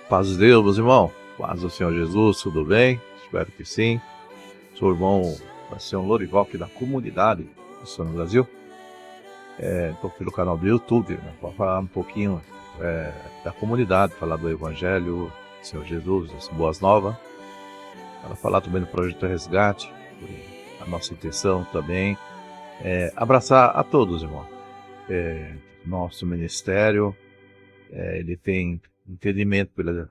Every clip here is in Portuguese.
Paz de Deus, meus irmãos. Paz do Senhor Jesus, tudo bem? Espero que sim. Sou o irmão Marcelo Lorival, aqui da comunidade do Sonho Brasil. Estou aqui no canal do YouTube, né, para falar um pouquinho da comunidade, falar do Evangelho do Senhor Jesus, das Boas Novas. Para falar também do Projeto Resgate. A nossa intenção também é abraçar a todos, irmão. Nosso ministério, ele tem entendimento pela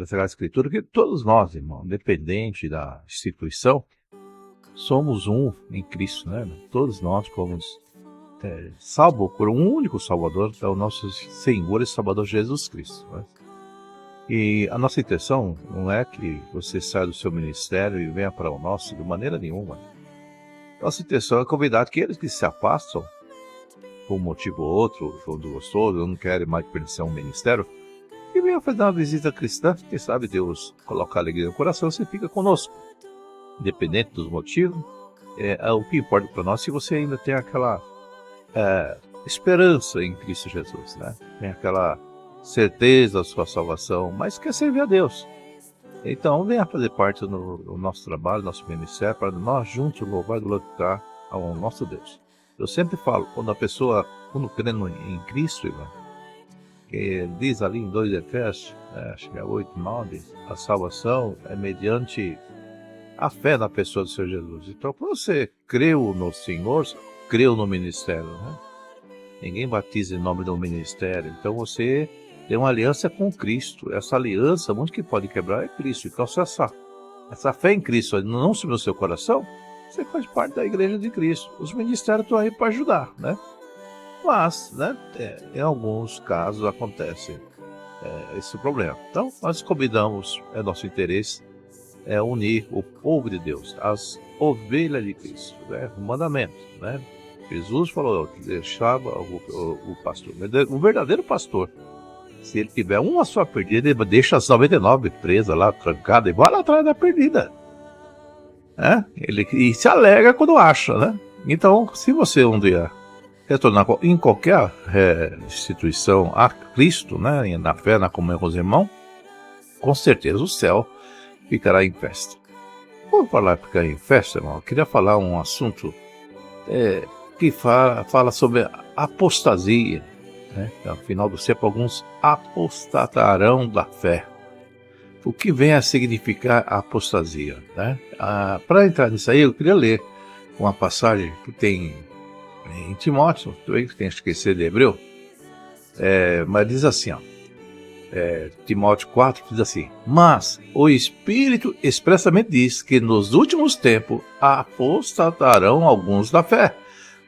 Sagrada Escritura, que todos nós, irmão, independente da instituição, somos um em Cristo, né? Todos nós fomos salvos por um único Salvador, é o nosso Senhor e Salvador Jesus Cristo, né? E a nossa intenção não é que você saia do seu ministério e venha para o nosso de maneira nenhuma. Nossa intenção é convidar aqueles que se afastam por um motivo ou outro, quando gostoso, não querem mais pertencer a um ministério, e venha fazer uma visita cristã. Quem sabe Deus colocar alegria no coração, você fica conosco. Independente dos motivos, o que importa para nós é se você ainda tem aquela esperança em Cristo Jesus, né? Tem aquela certeza da sua salvação, mas quer servir a Deus. Então venha fazer parte do nosso trabalho, nosso ministério, para nós juntos louvar e glorificar ao nosso Deus. Eu sempre falo, quando crê em Cristo, irmão, que diz ali em 2 Efésios, acho que é 8, 9, a salvação é mediante a fé na pessoa do Senhor Jesus. Então, quando você creu no Senhor, creu no ministério, né? Ninguém batiza em nome do ministério. Então, você tem uma aliança com Cristo. Essa aliança, muito que pode quebrar é Cristo. Então, se essa fé em Cristo não subir no seu coração, você faz parte da igreja de Cristo. Os ministérios estão aí para ajudar, né? Mas, né, em alguns casos acontece esse problema. Então, nós convidamos, nosso interesse é unir o povo de Deus, as ovelhas de Cristo, né? O mandamento, né? Jesus falou que deixava o pastor, o verdadeiro pastor. Se ele tiver uma só perdida, ele deixa as 99 presas lá, trancadas, e vai lá atrás da perdida. E se alega quando acha, né? Então, se você um dia retornar em qualquer instituição a Cristo, né, na fé, na comunhão com os irmãos, com certeza o céu ficará em festa. Por falar em ficar em festa, irmão, eu queria falar um assunto que fala sobre apostasia, né? No final do tempo, alguns apostatarão da fé. O que vem a significar a apostasia, né? Para entrar nisso aí, eu queria ler uma passagem que tem em Timóteo, tem que esquecer de Hebreu, mas diz assim, Timóteo 4 diz assim: mas o Espírito expressamente diz que nos últimos tempos apostatarão alguns da fé,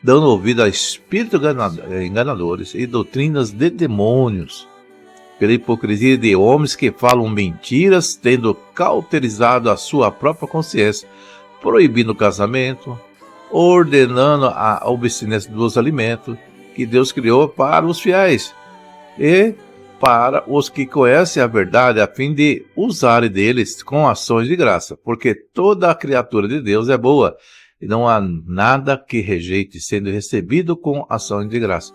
dando ouvido a espíritos enganadores e doutrinas de demônios, pela hipocrisia de homens que falam mentiras, tendo cauterizado a sua própria consciência, proibindo o casamento, ordenando a abstinência dos alimentos que Deus criou para os fiéis e para os que conhecem a verdade, a fim de usarem deles com ações de graça, porque toda a criatura de Deus é boa, e não há nada que rejeite sendo recebido com ações de graça,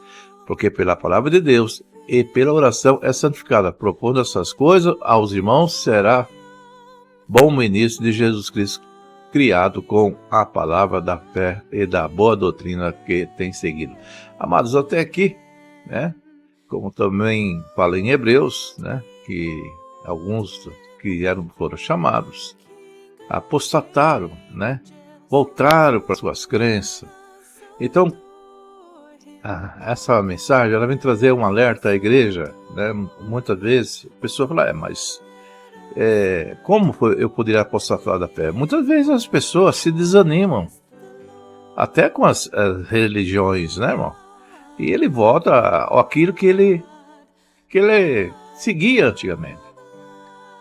porque pela palavra de Deus e pela oração é santificada. Propondo essas coisas aos irmãos, será bom ministro de Jesus Cristo, criado com a palavra da fé e da boa doutrina que tem seguido. Amados, até aqui, né? Como também fala em Hebreus, né? Que alguns que foram chamados apostataram, né? Voltaram para suas crenças. Então, essa mensagem, ela vem trazer um alerta à igreja, né? Muitas vezes a pessoa fala, mas como eu poderia apostatar da fé? Muitas vezes as pessoas se desanimam, até com as religiões, né, irmão? E ele volta àquilo que ele seguia antigamente.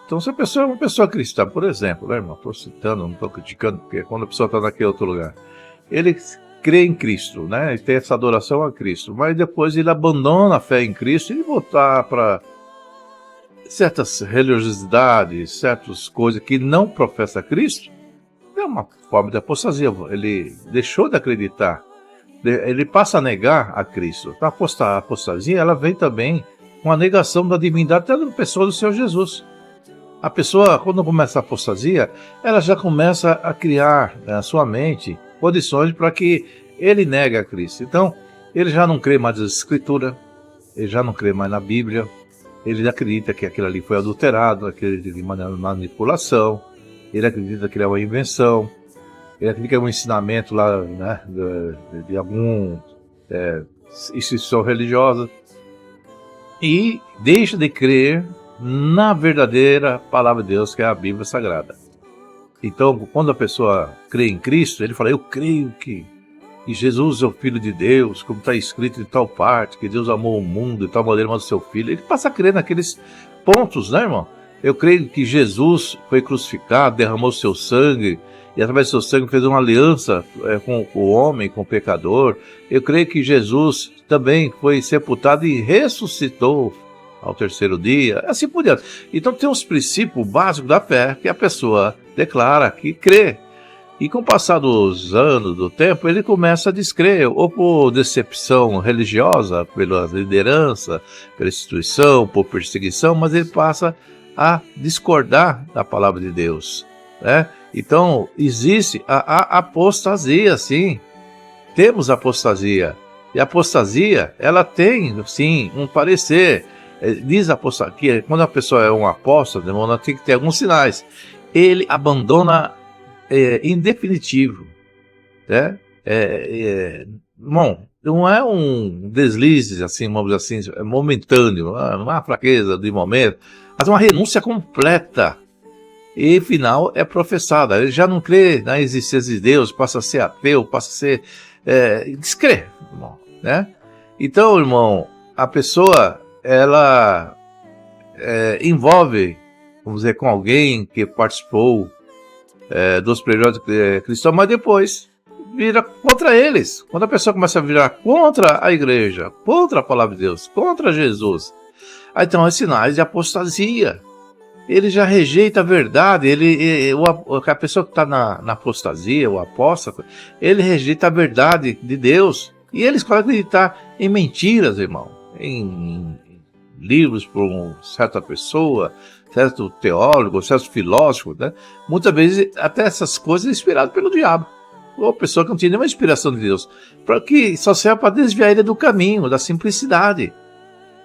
Então, se a pessoa é uma pessoa cristã, por exemplo, né, irmão? Estou citando, não estou criticando, porque quando a pessoa está naquele outro lugar, ele crê em Cristo, né? Ele tem essa adoração a Cristo, mas depois ele abandona a fé em Cristo e voltar para certas religiosidades, certas coisas que não professa Cristo, é uma forma de apostasia. Ele deixou de acreditar, ele passa a negar a Cristo. A apostasia, ela vem também com a negação da divindade até da pessoa do Senhor Jesus. A pessoa, quando começa a apostasia, ela já começa a criar na sua mente condições para que ele negue a Cristo. Então, ele já não crê mais na Escritura, ele já não crê mais na Bíblia, ele acredita que aquilo ali foi adulterado, aquilo de manipulação, ele acredita que é uma invenção, ele acredita que é um ensinamento lá, né, de algum instituição religiosa, e deixa de crer na verdadeira palavra de Deus, que é a Bíblia Sagrada. Então, quando a pessoa crê em Cristo, ele fala, eu creio que Jesus é o Filho de Deus, como está escrito em tal parte, que Deus amou o mundo de tal maneira mandou seu Filho. Ele passa a crer naqueles pontos, né, irmão? Eu creio que Jesus foi crucificado, derramou seu sangue, e através do seu sangue fez uma aliança com o homem, com o pecador. Eu creio que Jesus também foi sepultado e ressuscitou ao terceiro dia, assim por diante. Então tem os princípios básicos da fé que a pessoa declara que crê. E com o passar dos anos, do tempo, ele começa a descrer, ou por decepção religiosa, pela liderança, pela instituição, por perseguição, mas ele passa a discordar da palavra de Deus, né? Então, existe a apostasia, sim. Temos apostasia. E a apostasia, ela tem, sim, um parecer. Diz que quando a pessoa é um apóstolo, ela tem que ter alguns sinais. Ele abandona em definitivo, né? Bom, não é um deslize, assim, vamos dizer assim, momentâneo, não é uma fraqueza de momento, mas uma renúncia completa. E final é professada. Ele já não crê na existência de Deus, passa a ser ateu, passa a ser descrê, irmão, né? Então, irmão, a pessoa ela envolve, vamos dizer, com alguém que participou dos períodos cristãos, mas depois vira contra eles. Quando a pessoa começa a virar contra a igreja, contra a palavra de Deus, contra Jesus, aí então é sinais de apostasia. Ele já rejeita a verdade, a pessoa que está na apostasia, o apóstolo, ele rejeita a verdade de Deus, e ele escolhe acreditar em mentiras, irmão, em livros por uma certa pessoa, certo teólogo, certo filósofo, né? Muitas vezes até essas coisas inspiradas pelo diabo, ou pessoa que não tinha nenhuma inspiração de Deus, para que só serve para desviar ele do caminho, da simplicidade.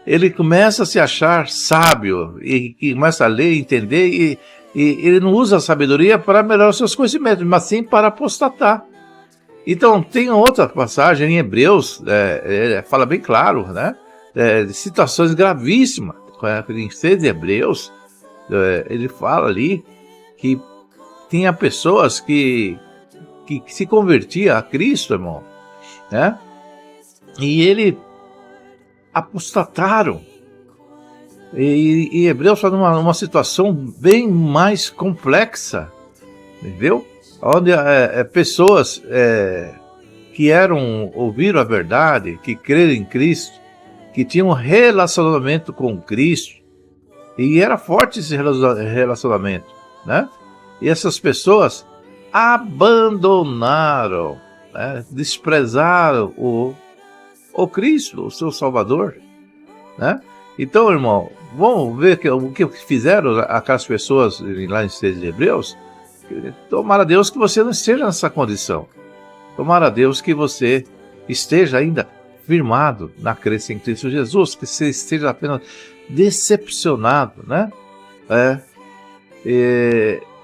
Ele começa a se achar sábio e começa a ler, entender, e ele não usa a sabedoria para melhorar os seus conhecimentos, mas sim para apostatar. Então, tem outra passagem em Hebreus, fala bem claro, né? De situações gravíssimas. Em 6 de Hebreus, ele fala ali que tinha pessoas que se convertiam a Cristo, irmão, né? E ele apostataram. E Hebreus fala numa situação bem mais complexa, entendeu? Onde pessoas que ouviram a verdade, que creram em Cristo, que tinham um relacionamento com Cristo, e era forte esse relacionamento, né? E essas pessoas abandonaram, né? Desprezaram o Cristo, o seu Salvador, né? Então, irmão, vamos ver o que fizeram aquelas pessoas lá em 6 de Hebreus. Tomara a Deus que você não esteja nessa condição. Tomara a Deus que você esteja ainda firmado na crença em Cristo Jesus, que você esteja apenas decepcionado, né?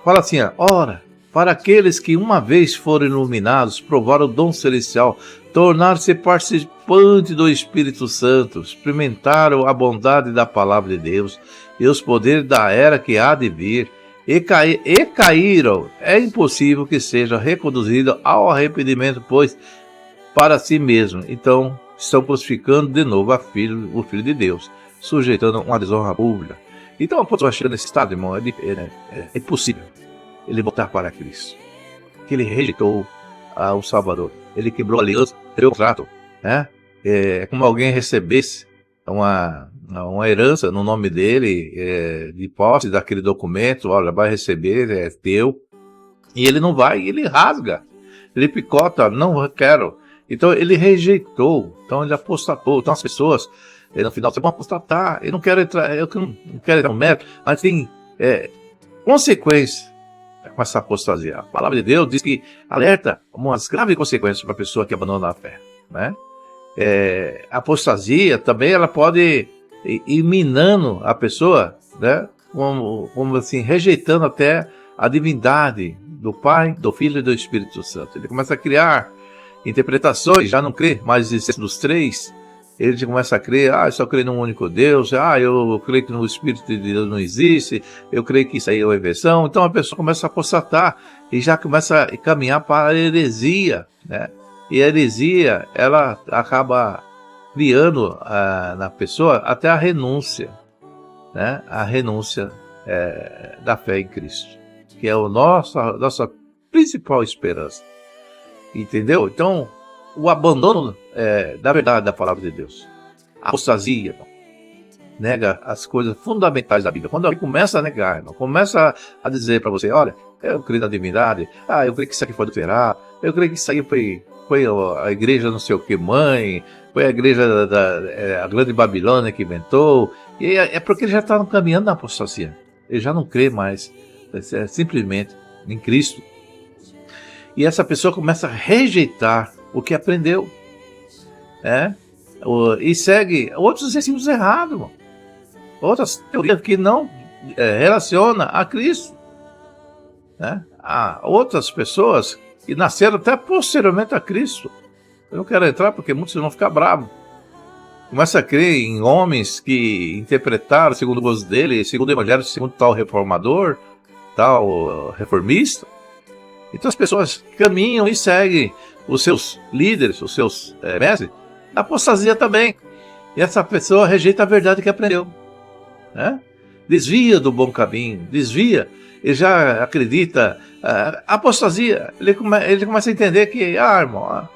Fala assim, ora, para aqueles que uma vez foram iluminados, provaram o dom celestial, tornar-se participante do Espírito Santo, experimentaram a bondade da palavra de Deus e os poderes da era que há de vir, e caíram, é impossível que seja reconduzido ao arrependimento, pois para si mesmo. Então, estão crucificando de novo o Filho de Deus, sujeitando uma desonra pública. Então, a pessoa chega nesse estado, irmão, é impossível ele voltar para Cristo. Que ele rejeitou o Salvador. Ele quebrou a aliança, quebrou o contrato, né? É como alguém recebesse uma herança no nome dele, de posse daquele documento, olha, vai receber, é teu. E ele não vai, ele rasga, ele picota, não quero. Então ele rejeitou, então ele apostatou. Então as pessoas, no final, você pode apostatar, eu não quero entrar, eu não quero entrar no mérito, mas tem consequência com essa apostasia. A palavra de Deus diz que alerta umas graves consequências para a pessoa que abandona a fé, né? A apostasia também ela pode ir minando a pessoa, né? Como assim, rejeitando até a divindade do Pai, do Filho e do Espírito Santo. Ele começa a criar interpretações, já não crê mais na existência dos três. Ele já começa a crer, eu só creio num único Deus, eu creio que no Espírito de Deus não existe, eu creio que isso aí é uma invenção. Então a pessoa começa a apostatar e já começa a caminhar para a heresia, né? E a heresia, ela acaba criando na pessoa até a renúncia, né? A renúncia da fé em Cristo, que é a nossa principal esperança. Entendeu? Então, o abandono da verdade da palavra de Deus. A apostasia, irmão, nega as coisas fundamentais da Bíblia. Quando alguém começa a negar, irmão, começa a dizer para você, olha, eu creio na divindade, eu creio que isso aqui foi adulterado, eu creio que isso aí foi a igreja não sei o que mãe, foi a igreja a grande Babilônia que inventou, e é porque ele já está caminhando na apostasia. Ele já não crê mais, simplesmente em Cristo. E essa pessoa começa a rejeitar o que aprendeu, e segue outros ensinos errados, irmão. Outras teorias que não relaciona a Cristo, né? Há outras pessoas que nasceram até posteriormente a Cristo. Eu não quero entrar porque muitos vão ficar bravos. Começa a crer em homens que interpretaram segundo o gosto dele, segundo o evangelho, segundo tal reformador, tal reformista. Então as pessoas caminham e seguem os seus líderes, os seus mestres, na apostasia também. E essa pessoa rejeita a verdade que aprendeu, né? Desvia do bom caminho, desvia, ele já acredita. Apostasia, ele começa a entender que, irmão,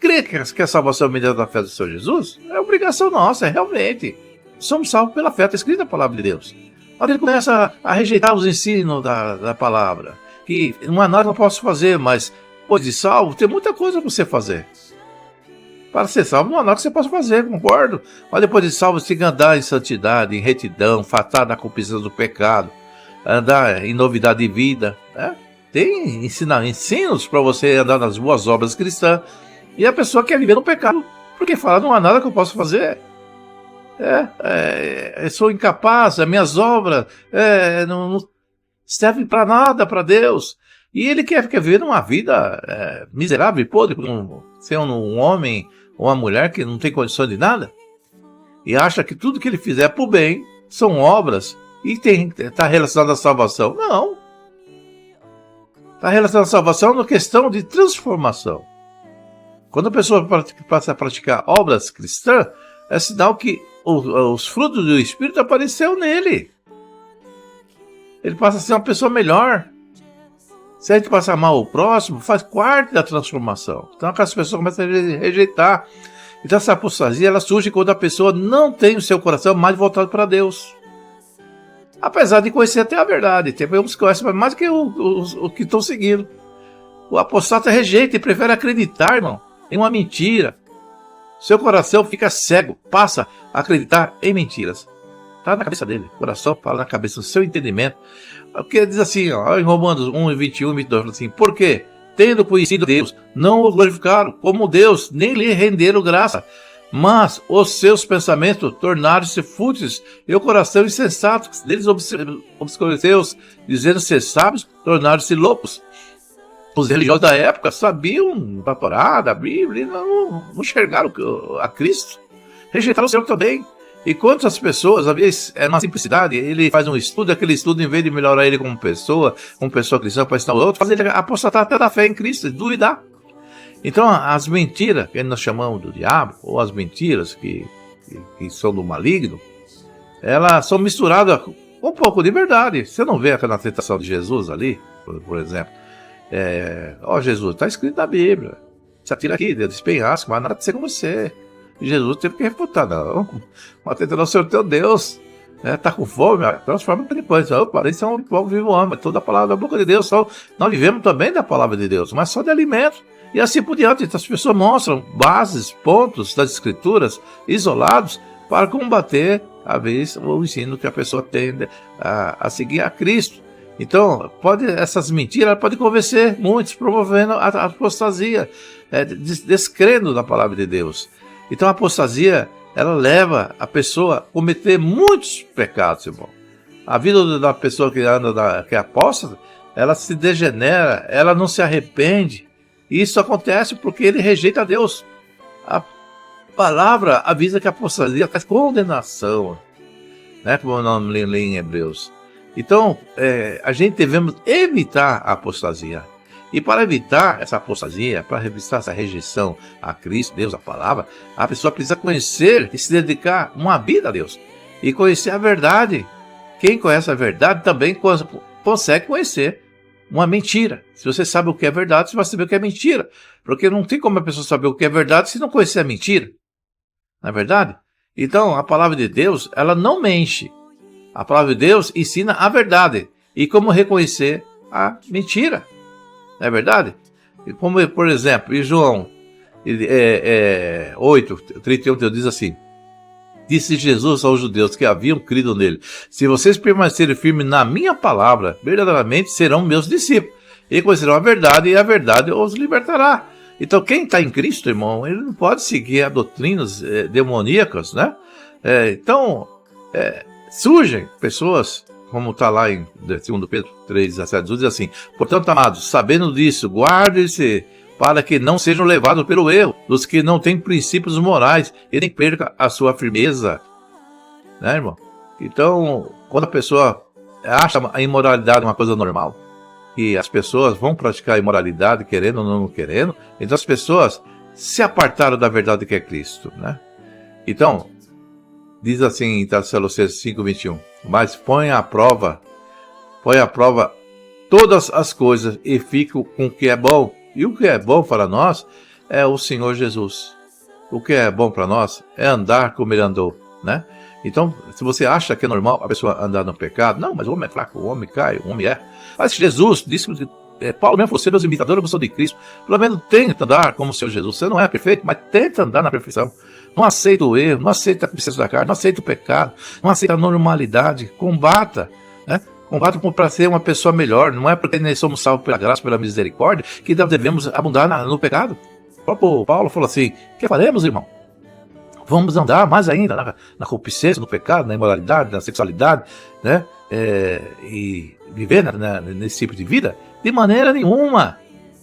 crer que a salvação é mediante a fé do Senhor Jesus é obrigação nossa, realmente. Somos salvos pela fé, está escrita a palavra de Deus. Aí ele começa a rejeitar os ensinos da palavra, que não há nada que eu possa fazer, mas depois de salvo, tem muita coisa para você fazer. Para ser salvo, não há nada que você possa fazer, concordo. Mas depois de salvo, você tem que andar em santidade, em retidão, afastar da concupiscência do pecado, andar em novidade de vida, né? Tem ensinos para você andar nas boas obras cristãs. E a pessoa quer viver no pecado, porque fala, não há nada que eu possa fazer. Eu sou incapaz, as minhas obras não servem para nada para Deus. E ele quer viver uma vida miserável e podre, ser um homem ou uma mulher que não tem condição de nada. E acha que tudo que ele fizer por bem são obras e está relacionado à salvação. Não. Está relacionado à salvação na questão de transformação. Quando a pessoa passa a praticar obras cristãs, é sinal que os frutos do Espírito apareceu nele. Ele passa a ser uma pessoa melhor. Se a gente passar mal o próximo, faz parte da transformação. Então as pessoas começam a rejeitar. Então essa apostasia ela surge quando a pessoa não tem o seu coração mais voltado para Deus. Apesar de conhecer até a verdade. Tem uns que conhecem mais do que os que estão seguindo. O apostata rejeita e prefere acreditar, irmão, em uma mentira. Seu coração fica cego, passa a acreditar em mentiras. Está na cabeça dele. O coração fala na cabeça, no seu entendimento. Porque diz assim, em Romanos 1, 21 e 22, assim, por quê? Tendo conhecido Deus, não o glorificaram como Deus, nem lhe renderam graça. Mas os seus pensamentos tornaram-se fúteis e o coração insensato deles obscureceu, dizendo ser sábios, tornaram-se loucos. Os religiosos da época sabiam da Torá, da Bíblia, e não enxergaram a Cristo. Rejeitaram o Senhor também. E quantas pessoas, às vezes, na simplicidade, ele faz um estudo, aquele estudo, em vez de melhorar ele como pessoa cristã para ensinar o outro, faz ele apostatar até da fé em Cristo, duvidar. Então, as mentiras que nós chamamos do diabo, ou as mentiras que são do maligno, elas são misturadas com um pouco de verdade. Você não vê aquela tentação de Jesus ali, por exemplo? Jesus, está escrito na Bíblia. Você atira aqui, Deus penhasco, mas nada de ser com você. Jesus teve que refutar, não. Mas tentando o Senhor teu Deus, está com fome, transforma em depois. Opa, isso é um povo vivo homem, toda a palavra da boca de Deus. Nós vivemos também da palavra de Deus, mas só de alimento. E assim por diante. Então, as pessoas mostram bases, pontos das escrituras isolados para combater, às vezes, o ensino que a pessoa tende a seguir a Cristo. Então, essas mentiras podem convencer muitos, promovendo a apostasia, descrendo na palavra de Deus. Então, a apostasia, ela leva a pessoa a cometer muitos pecados, irmão. A vida da pessoa que é apóstata, ela se degenera, ela não se arrepende. E isso acontece porque ele rejeita Deus. A palavra avisa que a apostasia traz condenação, né? Como o nome lê em Hebreus. Então, a gente devemos evitar a apostasia. E para evitar essa apostasia, para evitar essa rejeição a Cristo, Deus, a palavra, a pessoa precisa conhecer e se dedicar uma vida a Deus. E conhecer a verdade. Quem conhece a verdade também consegue conhecer uma mentira. Se você sabe o que é verdade, você vai saber o que é mentira. Porque não tem como a pessoa saber o que é verdade se não conhecer a mentira. Não é verdade? Então, a palavra de Deus, ela não mente. A palavra de Deus ensina a verdade. E como reconhecer a mentira. Não é verdade? Como, por exemplo, em João 8:31, Deus diz assim: disse Jesus aos judeus que haviam crido nele: se vocês permanecerem firmes na minha palavra, verdadeiramente serão meus discípulos, e conhecerão a verdade, e a verdade os libertará. Então, quem está em Cristo, irmão, ele não pode seguir a doutrinas demoníacas, né? Surgem pessoas, como está lá em 2 Pedro 3:17, diz assim: portanto, amados, sabendo disso, guardem-se para que não sejam levados pelo erro dos que não têm princípios morais e nem percam a sua firmeza. Né, irmão? Então, quando a pessoa acha a imoralidade uma coisa normal, e as pessoas vão praticar a imoralidade, querendo ou não querendo, então as pessoas se apartaram da verdade que é Cristo. Né? Então, diz assim em Tessalonicenses 5:21, mas põe à prova todas as coisas e fique com o que é bom. E o que é bom para nós é o Senhor Jesus. O que é bom para nós é andar como ele andou, né? Então, se você acha que é normal a pessoa andar no pecado, não, mas o homem é fraco, o homem cai, o homem é. Mas Jesus disse, Paulo mesmo, você, meus imitadores, eu sou de Cristo. Pelo menos tenta andar como o Senhor Jesus. Você não é perfeito, mas tenta andar na perfeição. Não aceita o erro, não aceita a princesa da carne, não aceita o pecado, não aceita a normalidade. Combata, né? Combate para ser uma pessoa melhor. Não é porque nós somos salvos pela graça, pela misericórdia, que devemos abundar no pecado. O próprio Paulo falou assim: o que faremos, irmão? Vamos andar mais ainda na concupiscência, no pecado, na imoralidade, na sexualidade, né? E viver nesse tipo de vida? De maneira nenhuma.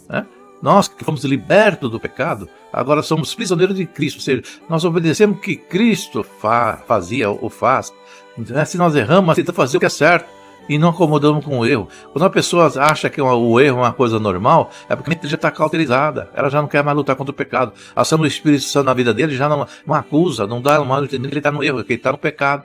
Né? Nós que fomos libertos do pecado, agora somos prisioneiros de Cristo. Ou seja, nós obedecemos o que Cristo fazia ou faz. Né? Se nós erramos, nós tentamos fazer o que é certo e não acomodamos com o erro. Quando a pessoa acha que o erro é uma coisa normal, é porque a mente já está cauterizada. Ela já não quer mais lutar contra o pecado. A ação do Espírito Santo na vida dele já não acusa, não dá mais entendimento que ele está no erro, que ele está no pecado.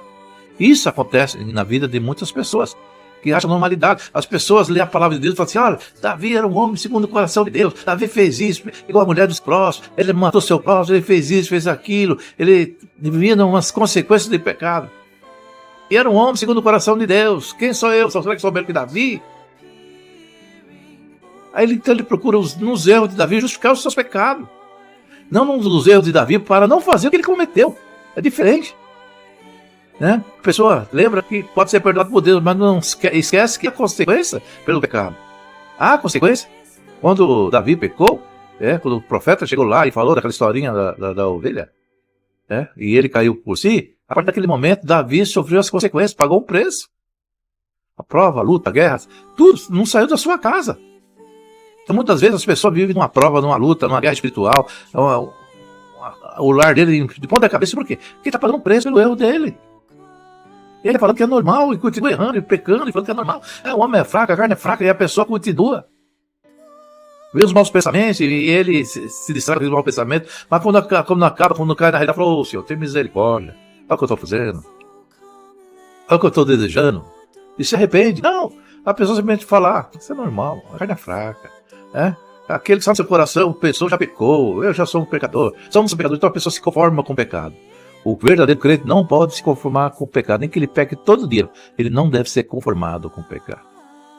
Isso acontece na vida de muitas pessoas que acham normalidade. As pessoas lêem a palavra de Deus e falam assim: olha, Davi era um homem segundo o coração de Deus. Davi fez isso, igual a mulher dos próximos. Ele matou seu próximo, ele fez isso, fez aquilo. Ele vivia umas consequências de pecado. E era um homem segundo o coração de Deus. Quem sou eu? Será que sou melhor que Davi? Aí então ele procura nos erros de Davi justificar os seus pecados. Não nos erros de Davi para não fazer o que ele cometeu. É diferente. Né? A pessoa lembra que pode ser perdoado por Deus, mas não esquece que há consequência pelo pecado. Há consequência. Quando Davi pecou, quando o profeta chegou lá e falou daquela historinha da ovelha, e ele caiu por si, a partir daquele momento, Davi sofreu as consequências, pagou o preço. A prova, a luta, a guerra, tudo não saiu da sua casa. Então, muitas vezes, as pessoas vivem numa prova, numa luta, numa guerra espiritual. O lar dele de ponta cabeça, por quê? Porque ele está pagando um preço pelo erro dele. Ele falando que é normal, e continua errando, e pecando, e falando que é normal. O homem é fraco, a carne é fraca, e a pessoa continua. Vê os maus pensamentos, e ele se distrai com os maus pensamentos, mas quando cai na realidade, falou: Senhor, tem misericórdia. Olha o que eu estou fazendo. Olha o que eu estou desejando. E se arrepende. Não. A pessoa simplesmente fala: isso é normal, a carne é fraca. Aquele que sabe no seu coração, pensou, já pecou, eu já sou um pecador. Somos pecadores, então a pessoa se conforma com o pecado. O verdadeiro crente não pode se conformar com o pecado, nem que ele peque todo dia. Ele não deve ser conformado com o pecado.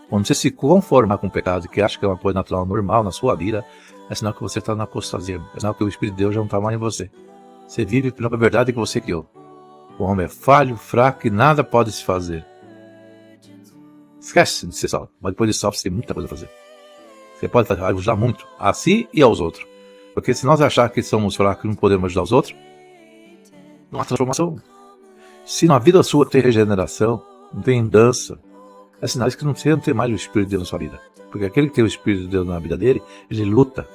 Quando você se conformar com o pecado, que acha que é uma coisa natural, normal na sua vida, é sinal que você está na apostasia. É sinal que o Espírito de Deus já não está mais em você. Você vive pela verdade que você criou. O homem é falho, fraco e nada pode se fazer. Esquece de ser salvo. Mas depois de salvo, você tem muita coisa a fazer. Você pode ajudar muito a si e aos outros. Porque se nós achar que somos fracos e não podemos ajudar os outros, não há transformação. Se na vida sua tem regeneração, não tem dança, é sinal que você não tem mais o Espírito de Deus na sua vida. Porque aquele que tem o Espírito de Deus na vida dele, ele luta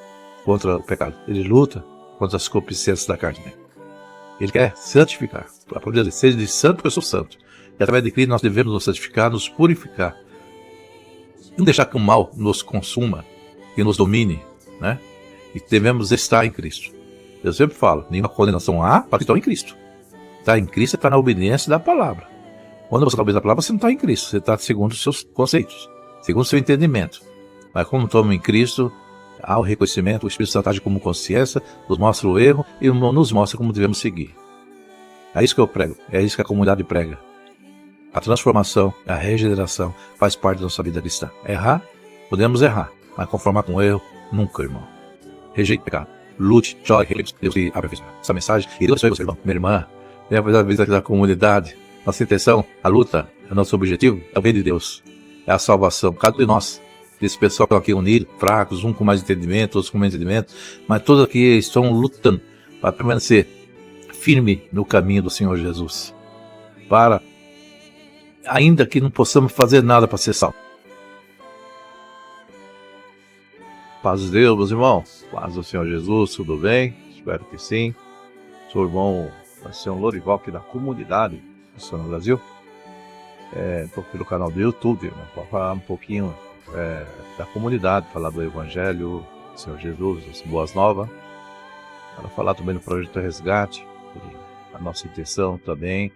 contra o pecado. Ele luta contra as concupiscências da carne. Ele quer santificar. A palavra de Deus, seja de santo, porque eu sou santo. E através de Cristo nós devemos nos santificar, nos purificar. Não deixar que o mal nos consuma e nos domine, né? E devemos estar em Cristo. Eu sempre falo, nenhuma condenação há para que estão em Cristo. Está em Cristo, está na obediência da palavra. Quando você está obedecendo a palavra, você não está em Cristo. Você está segundo os seus conceitos, segundo o seu entendimento. Mas como estamos em Cristo, há o reconhecimento, o Espírito Santo age como consciência, nos mostra o erro e nos mostra como devemos seguir. É isso que eu prego, é isso que a comunidade prega. A transformação, a regeneração faz parte da nossa vida cristã. Errar, podemos errar, mas conformar com o erro, nunca, irmão. Rejeite o pecado, lute, chore, Deus te abre essa mensagem. E Deus abençoe você, irmão, minha irmã, venha fazer a visita da comunidade. Nossa intenção, a luta, o nosso objetivo é o bem de Deus, é a salvação. Cada um de nós, desse pessoal que estão aqui unidos, fracos, um com mais entendimento, outros com menos entendimento, mas todos aqui estão lutando para permanecer firme no caminho do Senhor Jesus. Para, ainda que não possamos fazer nada para ser salvo. Paz de Deus, meus irmãos. Paz do Senhor Jesus, tudo bem? Espero que sim. Sou o irmão Marcelo Lorival aqui da comunidade no Brasil. Estou pelo canal do YouTube, para falar um pouquinho da comunidade, falar do Evangelho, do Senhor Jesus, das Boas Novas. Para falar também do Projeto Resgate. A nossa intenção também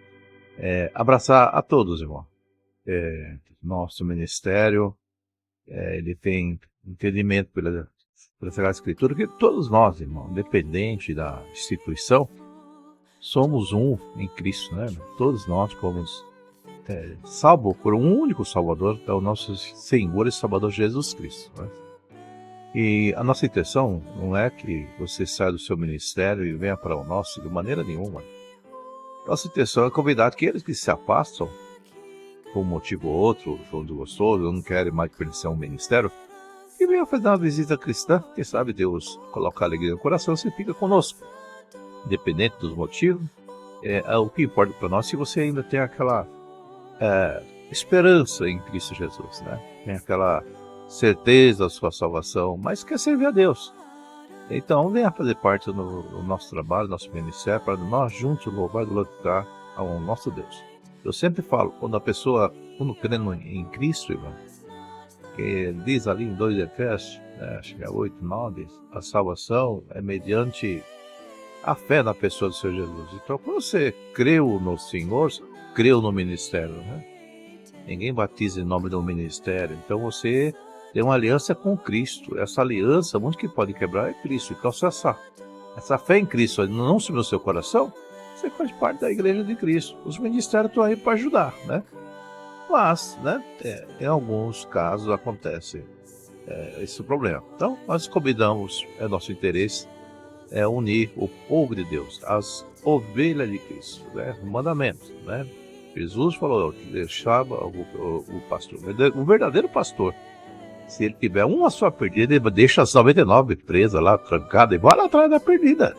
é abraçar a todos, irmão. Nosso ministério, ele tem entendimento pela Sagrada Escritura, que todos nós, irmão, independente da instituição, somos um em Cristo, né? Todos nós fomos salvos por um único Salvador, é o nosso Senhor e Salvador Jesus Cristo, né? E a nossa intenção não é que você saia do seu ministério e venha para o nosso de maneira nenhuma. Nossa intenção é convidar aqueles que se afastam por um motivo ou outro, falando gostoso, não querem mais pertencer a um ministério, e venha fazer uma visita cristã. Quem sabe Deus colocar alegria no coração, você fica conosco. Independente dos motivos, o que importa para nós é se você ainda tem aquela esperança em Cristo Jesus, né? Tem aquela certeza da sua salvação, mas quer servir a Deus. Então venha fazer parte do nosso trabalho, do nosso ministério, para nós juntos louvar e glorificar ao nosso Deus. Eu sempre falo, quando a pessoa, quando crendo em Cristo, irmão, que diz ali em 2 Efésios, acho que é 8, 9, a salvação é mediante a fé na pessoa do Senhor Jesus. Então, quando você creu no Senhor, creu no ministério, né? Ninguém batiza em nome do ministério. Então, você tem uma aliança com Cristo. Essa aliança, muito que pode quebrar é Cristo. Então, se essa fé em Cristo não subir no seu coração, você faz parte da igreja de Cristo. Os ministérios estão aí para ajudar, né? Mas, né, em alguns casos acontece esse problema. Então, nós convidamos, nosso interesse unir o povo de Deus, as ovelhas de Cristo, né? O mandamento, né? Jesus falou que deixava o pastor, o verdadeiro pastor, se ele tiver uma só perdida, ele deixa as 99 presas lá, trancadas, e vai lá atrás da perdida.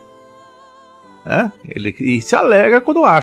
E se alegra quando acha.